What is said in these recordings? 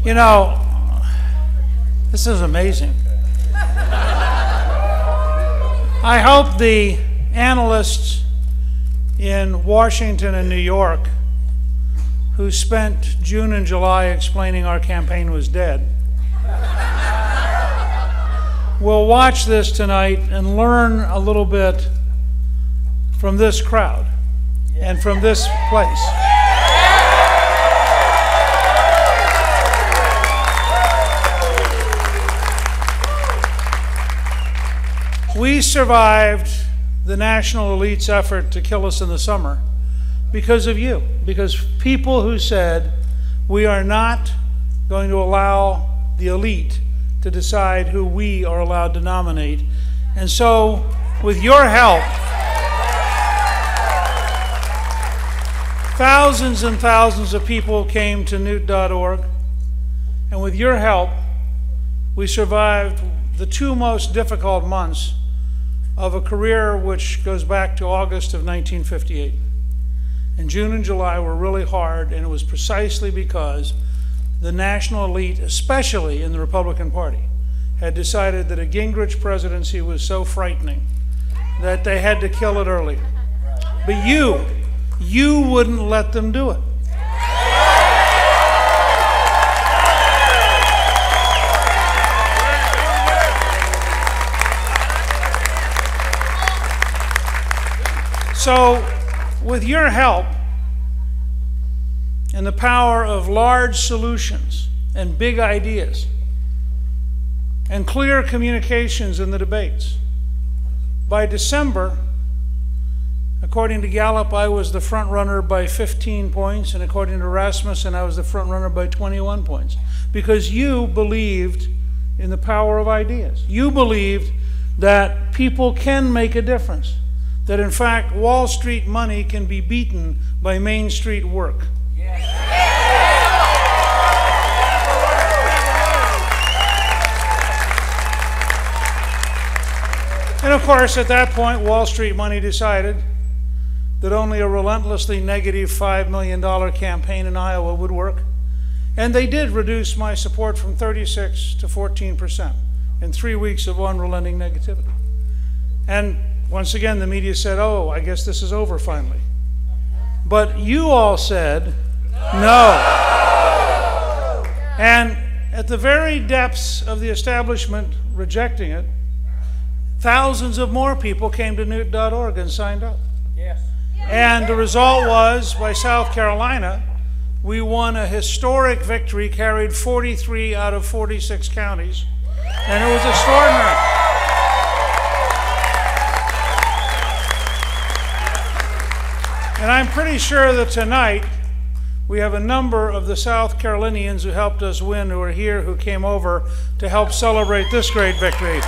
You know, this is amazing. I hope the analysts in Washington and New York who spent June and July explaining our campaign was dead will watch this tonight and learn a little bit from this crowd and from this place. We survived the national elite's effort to kill us in the summer because of you, because people who said we are not going to allow the elite to decide who we are allowed to nominate. And so, with your help, thousands and thousands of people came to Newt.org, and with your help, we survived the two most difficult months of a career which goes back to August of 1958. And June and July were really hard, and it was precisely because the national elite, especially in the Republican Party, had decided that a Gingrich presidency was so frightening that they had to kill it early. But you wouldn't let them do it. So, with your help and the power of large solutions and big ideas and clear communications in the debates, by December, according to Gallup, I was the front runner by 15 points, and according to Rasmussen, I was the front runner by 21 points. Because you believed in the power of ideas. You believed that people can make a difference. That in fact, Wall Street money can be beaten by Main Street work. And of course, at that point, Wall Street money decided that only a relentlessly negative $5 million campaign in Iowa would work. And they did reduce my support from 36 to 14% in 3 weeks of unrelenting negativity. And once again, the media said, oh, I guess this is over finally. But you all said no. And at the very depths of the establishment rejecting it, thousands of more people came to Newt.org and signed up. Yes. And the result was, by South Carolina, we won a historic victory, carried 43 out of 46 counties, and it was extraordinary. And I'm pretty sure that tonight we have a number of the South Carolinians who helped us win who are here, who came over to help celebrate this great victory.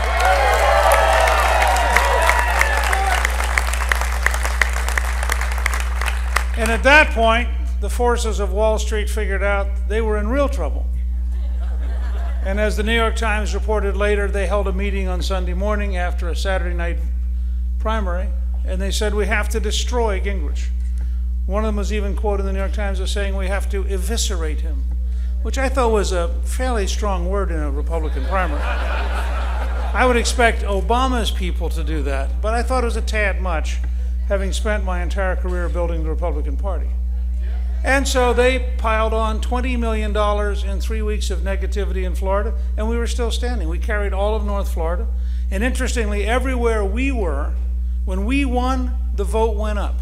And at that point, the forces of Wall Street figured out they were in real trouble. And as the New York Times reported later, they held a meeting on Sunday morning after a Saturday night primary, and they said, we have to destroy Gingrich. One of them was even quoted in the New York Times as saying, we have to eviscerate him, which I thought was a fairly strong word in a Republican primary. I would expect Obama's people to do that, but I thought it was a tad much, having spent my entire career building the Republican Party. And so they piled on $20 million in 3 weeks of negativity in Florida, and we were still standing. We carried all of North Florida, and interestingly, everywhere we were, when we won, the vote went up.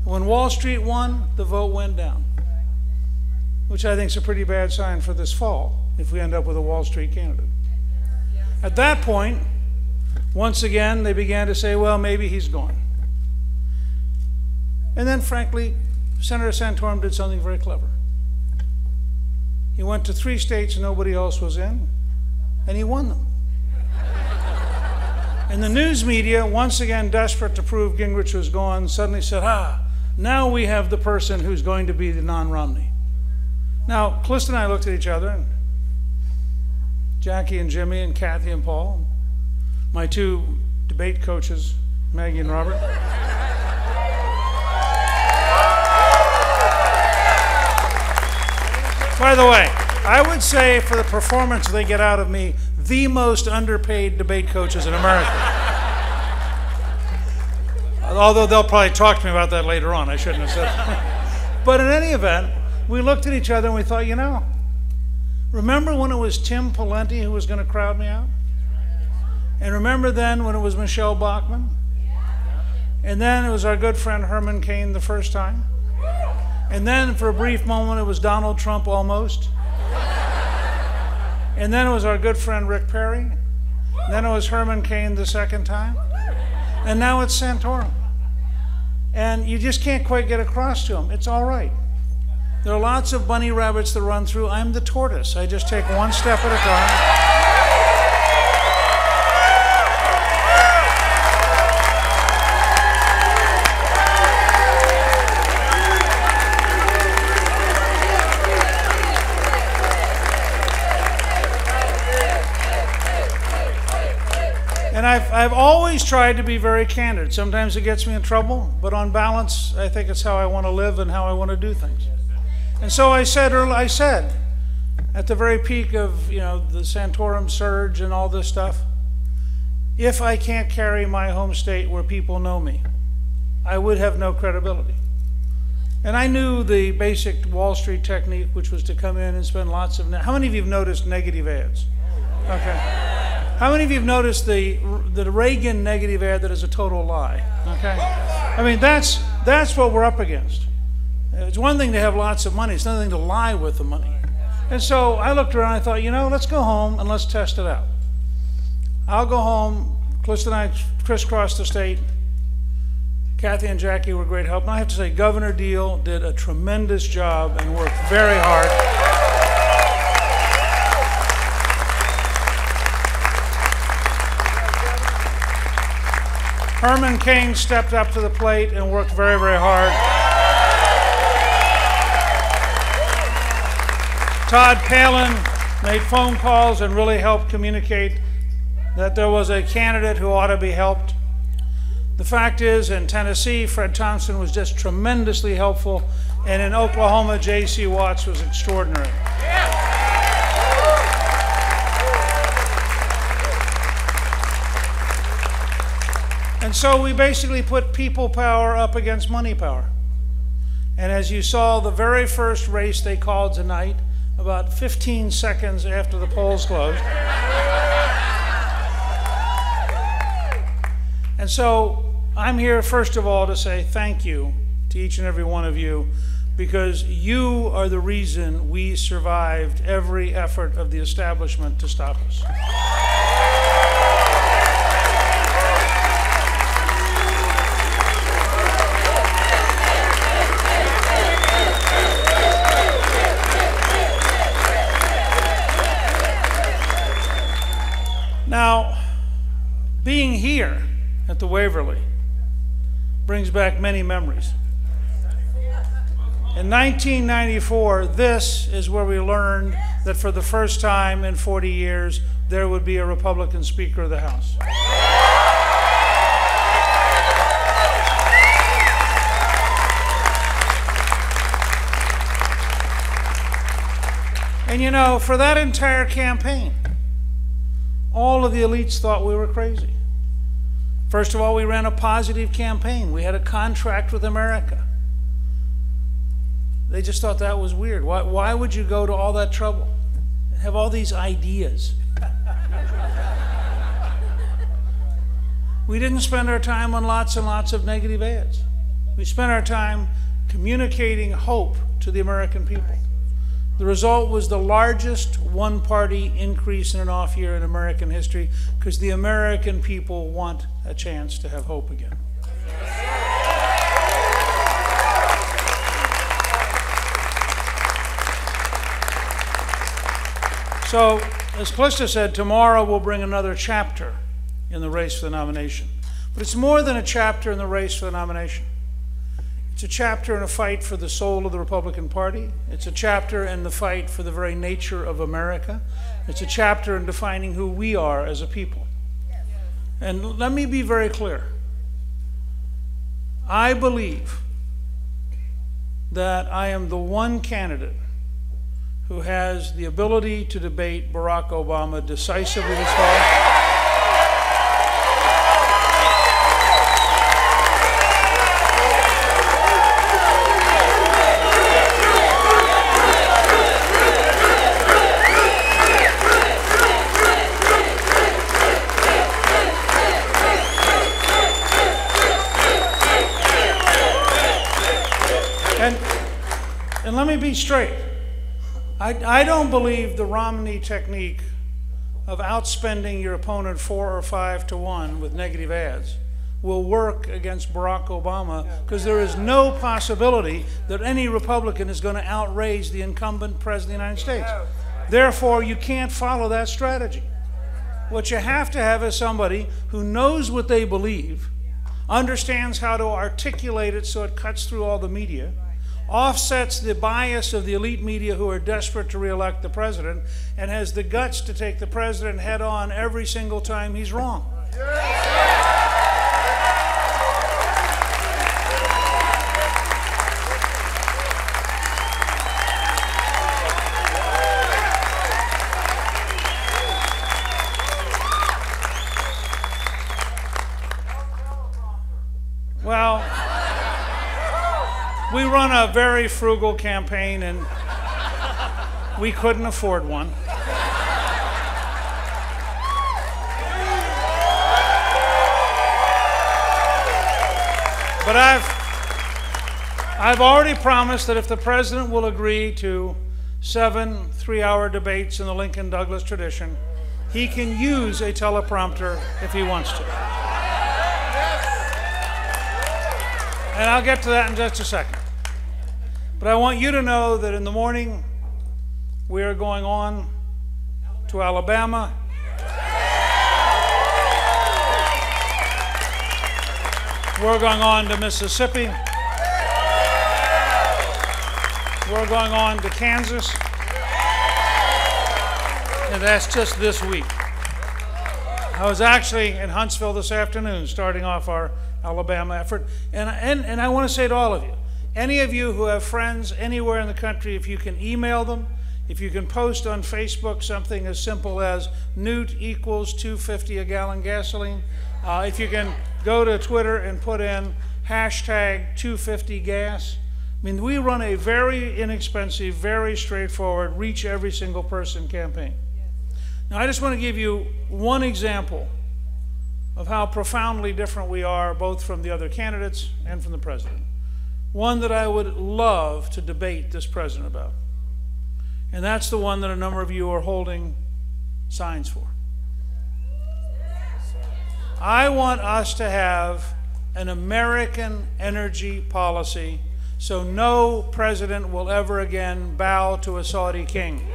When Wall Street won, the vote went down, which I think is a pretty bad sign for this fall if we end up with a Wall Street candidate. At that point, once again, they began to say, well, maybe he's gone. And then, frankly, Senator Santorum did something very clever. He went to 3 states nobody else was in, and he won them. And the news media, once again desperate to prove Gingrich was gone, suddenly said, now we have the person who's going to be the non-Romney. Now, Calista and I looked at each other, and Jackie and Jimmy and Kathy and Paul, my 2 debate coaches, Maggie and Robert. By the way, I would say for the performance they get out of me, the most underpaid debate coaches in America. Although they'll probably talk to me about that later on. I shouldn't have said that. But in any event, we looked at each other and we thought, you know, remember when it was Tim Pawlenty who was going to crowd me out? And remember then when it was Michelle Bachmann? And then it was our good friend Herman Cain the first time? And then for a brief moment it was Donald Trump almost? And then it was our good friend Rick Perry? And then it was Herman Cain the second time? And now it's Santorum. And you just can't quite get across to them. It's all right. There are lots of bunny rabbits that run through. I'm the tortoise. I just take one step at a time. And I've always tried to be very candid. Sometimes it gets me in trouble, but on balance, I think it's how I want to live and how I want to do things. And so I said at the very peak of the Santorum surge and all this stuff, if I can't carry my home state where people know me, I would have no credibility. And I knew the basic Wall Street technique, which was to come in and spend lots of. How many of you have noticed negative ads? Okay. How many of you have noticed the Reagan negative ad that is a total lie? Okay. I mean that's what we're up against. It's one thing to have lots of money. It's another thing to lie with the money. And so I looked around and I thought, let's go home and let's test it out. I'll go home. Calista and I crisscrossed the state. Kathy and Jackie were great help. And I have to say, Governor Deal did a tremendous job and worked very hard. Herman Cain stepped up to the plate and worked very, very hard. Todd Palin made phone calls and really helped communicate that there was a candidate who ought to be helped. The fact is, in Tennessee, Fred Thompson was just tremendously helpful, and in Oklahoma, J.C. Watts was extraordinary. And so we basically put people power up against money power. And as you saw, the very first race they called tonight, about 15 seconds after the polls closed. And so I'm here, first of all, to say thank you to each and every one of you, because you are the reason we survived every effort of the establishment to stop us. Now, being here at the Waverly brings back many memories. In 1994, this is where we learned that for the first time in 40 years, there would be a Republican Speaker of the House. And for that entire campaign, all of the elites thought we were crazy. First of all, we ran a positive campaign. We had a contract with America. They just thought that was weird. Why would you go to all that trouble? Have all these ideas. We didn't spend our time on lots and lots of negative ads. We spent our time communicating hope to the American people. The result was the largest one-party increase in an off year in American history, because the American people want a chance to have hope again. So, as Calista said, tomorrow we'll bring another chapter in the race for the nomination. But it's more than a chapter in the race for the nomination. It's a chapter in a fight for the soul of the Republican Party. It's a chapter in the fight for the very nature of America. It's a chapter in defining who we are as a people. And let me be very clear. I believe that I am the one candidate who has the ability to debate Barack Obama decisively this fall. And let me be straight. I don't believe the Romney technique of outspending your opponent 4 or 5 to 1 with negative ads will work against Barack Obama, because there is no possibility that any Republican is going to outraise the incumbent president of the United States. Therefore, you can't follow that strategy. What you have to have is somebody who knows what they believe, understands how to articulate it so it cuts through all the media, offsets the bias of the elite media who are desperate to reelect the president, and has the guts to take the president head on every single time he's wrong. Well, we run a very frugal campaign, and we couldn't afford one. But I've already promised that if the president will agree to 7 3-hour debates in the Lincoln-Douglas tradition, he can use a teleprompter if he wants to. And I'll get to that in just a second. But I want you to know that in the morning, we are going on to Alabama. We're going on to Mississippi. We're going on to Kansas. And that's just this week. I was actually in Huntsville this afternoon, starting off our Alabama effort. And I want to say to all of you, any of you who have friends anywhere in the country, if you can email them, if you can post on Facebook something as simple as Newt equals $2.50 a gallon gasoline, if you can go to Twitter and put in hashtag 250 gas. I mean, we run a very inexpensive, very straightforward, reach every single person campaign. Now, I just want to give you one example of how profoundly different we are, both from the other candidates and from the president. One that I would love to debate this president about. And that's the one that a number of you are holding signs for. I want us to have an American energy policy so no president will ever again bow to a Saudi king.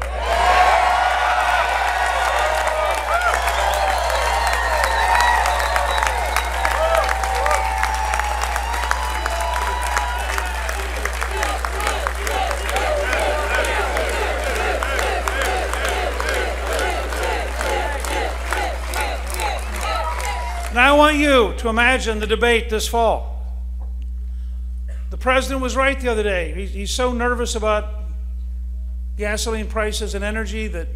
And I want you to imagine the debate this fall. The president was right the other day. He's so nervous about gasoline prices and energy that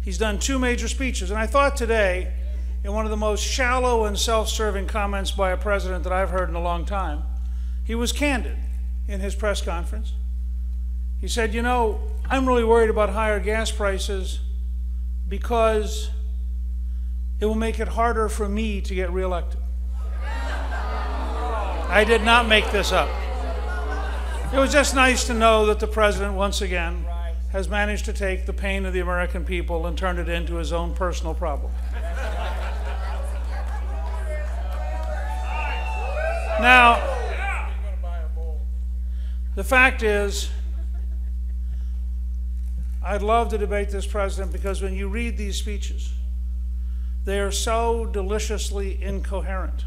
he's done 2 major speeches. And I thought today, in one of the most shallow and self-serving comments by a president that I've heard in a long time, he was candid in his press conference. He said, you know, I'm really worried about higher gas prices because it will make it harder for me to get reelected. I did not make this up. It was just nice to know that the president, once again, has managed to take the pain of the American people and turn it into his own personal problem. Now, the fact is, I'd love to debate this president because when you read these speeches, they are so deliciously incoherent.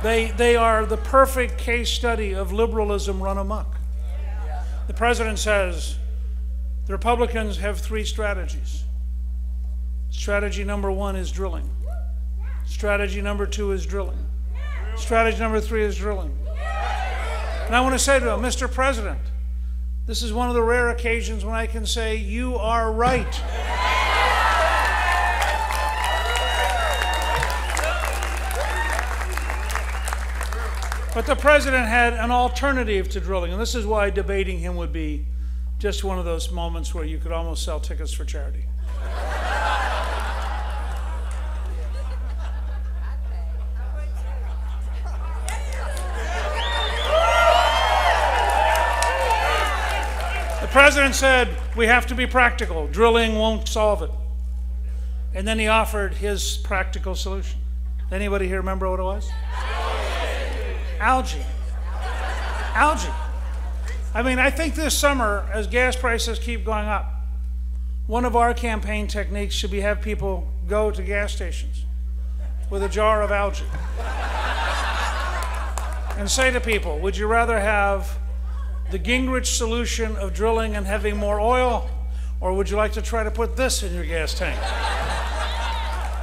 They are the perfect case study of liberalism run amok. The president says the Republicans have 3 strategies. Strategy number 1 is drilling. Strategy number 2 is drilling. Strategy number 3 is drilling. And I want to say to him, Mr. President, This is one of the rare occasions when I can say, you are right. But the president had an alternative to drilling, and this is why debating him would be just one of those moments where you could almost sell tickets for charity. The president said, we have to be practical. Drilling won't solve it. And then he offered his practical solution. Anybody here remember what it was? Algae. Algae. I mean, I think this summer, as gas prices keep going up, one of our campaign techniques should be have people go to gas stations with a jar of algae and say to people, would you rather have the Gingrich solution of drilling and having more oil, or would you like to try to put this in your gas tank?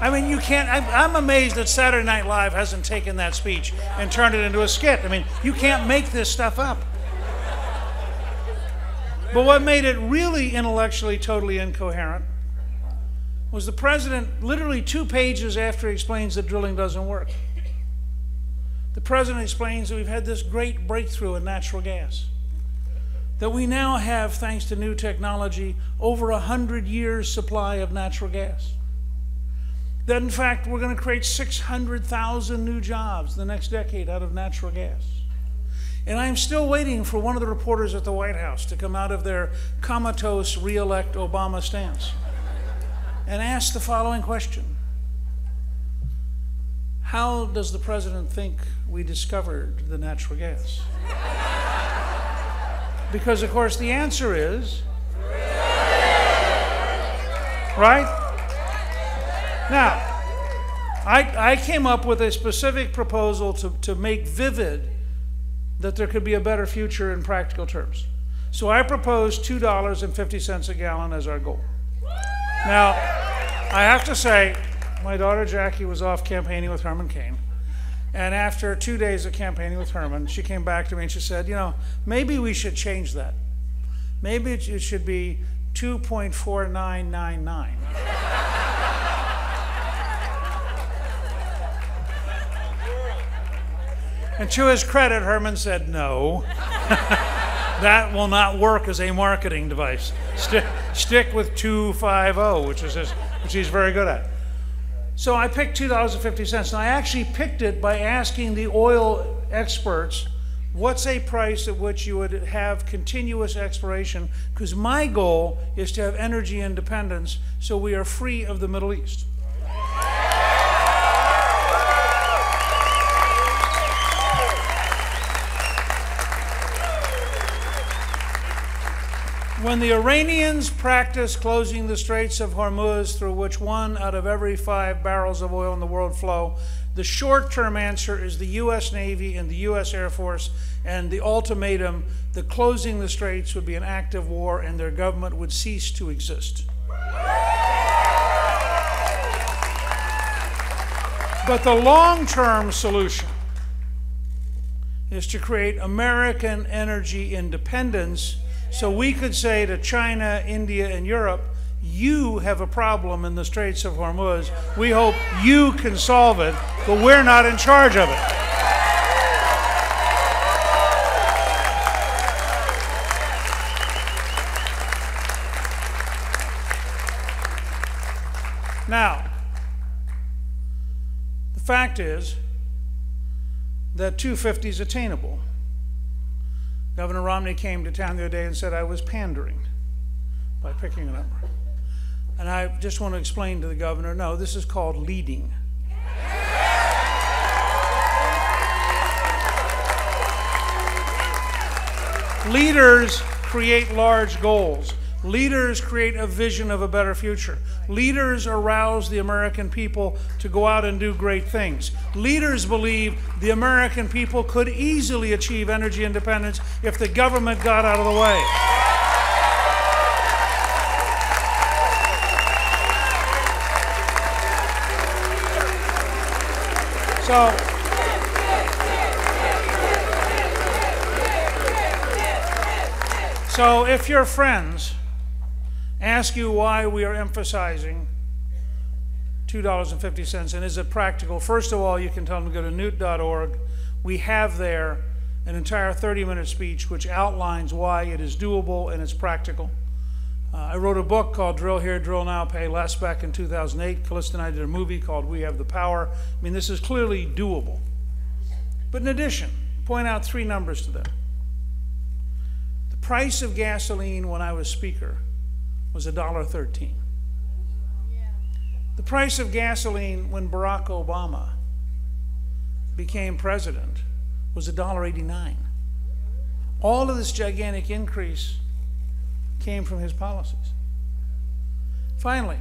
I mean, you can't, I'm amazed that Saturday Night Live hasn't taken that speech and turned it into a skit. I mean, you can't make this stuff up. But what made it really intellectually totally incoherent was the president, literally 2 pages after he explains that drilling doesn't work, the president explains that we've had this great breakthrough in natural gas, that we now have, thanks to new technology, over 100 years supply of natural gas. That in fact, we're going to create 600,000 new jobs the next decade out of natural gas. And I'm still waiting for one of the reporters at the White House to come out of their comatose re-elect Obama stance and ask the following question. How does the president think we discovered the natural gas? Because, of course, the answer is, right? Now, I came up with a specific proposal to make vivid that there could be a better future in practical terms. So I proposed $2.50 a gallon as our goal. Now, I have to say, my daughter Jackie was off campaigning with Herman Cain. And after 2 days of campaigning with Herman, she came back to me and she said, you know, maybe we should change that. Maybe it should be 2.4999. And to his credit, Herman said, no, that will not work as a marketing device. Stick with 250, which he's very good at. So I picked $2.50, and I actually picked it by asking the oil experts, what's a price at which you would have continuous exploration? Because my goal is to have energy independence so we are free of the Middle East. When the Iranians practice closing the Straits of Hormuz, through which 1 out of every 5 barrels of oil in the world flow, the short-term answer is the U.S. Navy and the U.S. Air Force, and the ultimatum that closing the straits would be an act of war and their government would cease to exist. But the long-term solution is to create American energy independence, so we could say to China, India, and Europe, you have a problem in the Straits of Hormuz. We hope you can solve it, but we're not in charge of it. Now, the fact is that 250 is attainable. Governor Romney came to town the other day and said I was pandering by picking a number. And I just want to explain to the governor, no, this is called leading. Leaders create large goals. Leaders create a vision of a better future. Leaders arouse the American people to go out and do great things. Leaders believe the American people could easily achieve energy independence if the government got out of the way. So if your friends ask you why we are emphasizing $2.50 and is it practical, first of all, you can tell them to go to newt.org. We have there an entire 30-minute speech which outlines why it is doable and it's practical. I wrote a book called Drill Here, Drill Now, Pay Less back in 2008. Callista and I did a movie called We Have the Power. I mean, this is clearly doable. But in addition, point out three numbers to them. The price of gasoline when I was Speaker was $1.13. The price of gasoline when Barack Obama became president was $1.89. All of this gigantic increase came from his policies. Finally,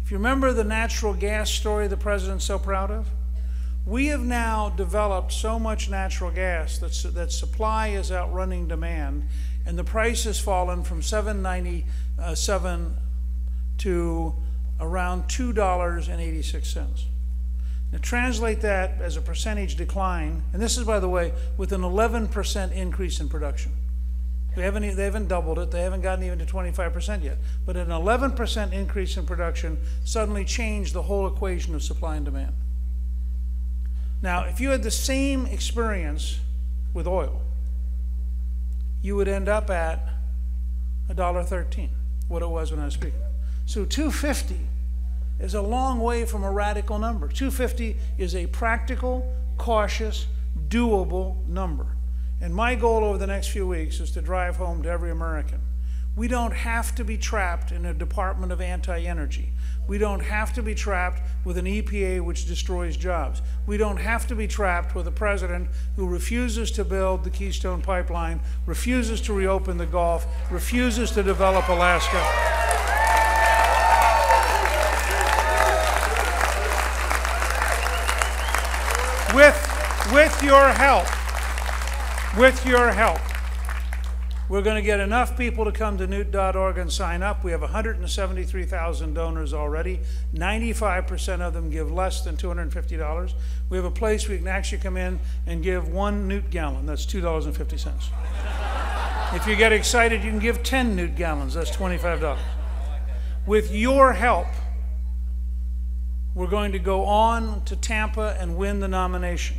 if you remember the natural gas story the president's so proud of, we have now developed so much natural gas that supply is outrunning demand, and the price has fallen from $7.97 to around $2.86. Now translate that as a percentage decline, and this is, by the way, with an 11% increase in production. They haven't doubled it. They haven't gotten even to 25% yet. But an 11% increase in production suddenly changed the whole equation of supply and demand. Now, if you had the same experience with oil, you would end up at $1.13, what it was when I was speaking. So $2.50 is a long way from a radical number. $2.50 is a practical, cautious, doable number. And my goal over the next few weeks is to drive home to every American. We don't have to be trapped in a Department of Anti-Energy. We don't have to be trapped with an EPA which destroys jobs. We don't have to be trapped with a president who refuses to build the Keystone Pipeline, refuses to reopen the Gulf, refuses to develop Alaska. With your help, we're going to get enough people to come to newt.org and sign up. We have 173,000 donors already. 95% of them give less than $250. We have a place we can actually come in and give 1 Newt gallon. That's $2.50. If you get excited, you can give 10 Newt gallons. That's $25. With your help, we're going to go on to Tampa and win the nomination.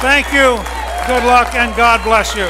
Thank you, good luck, and God bless you.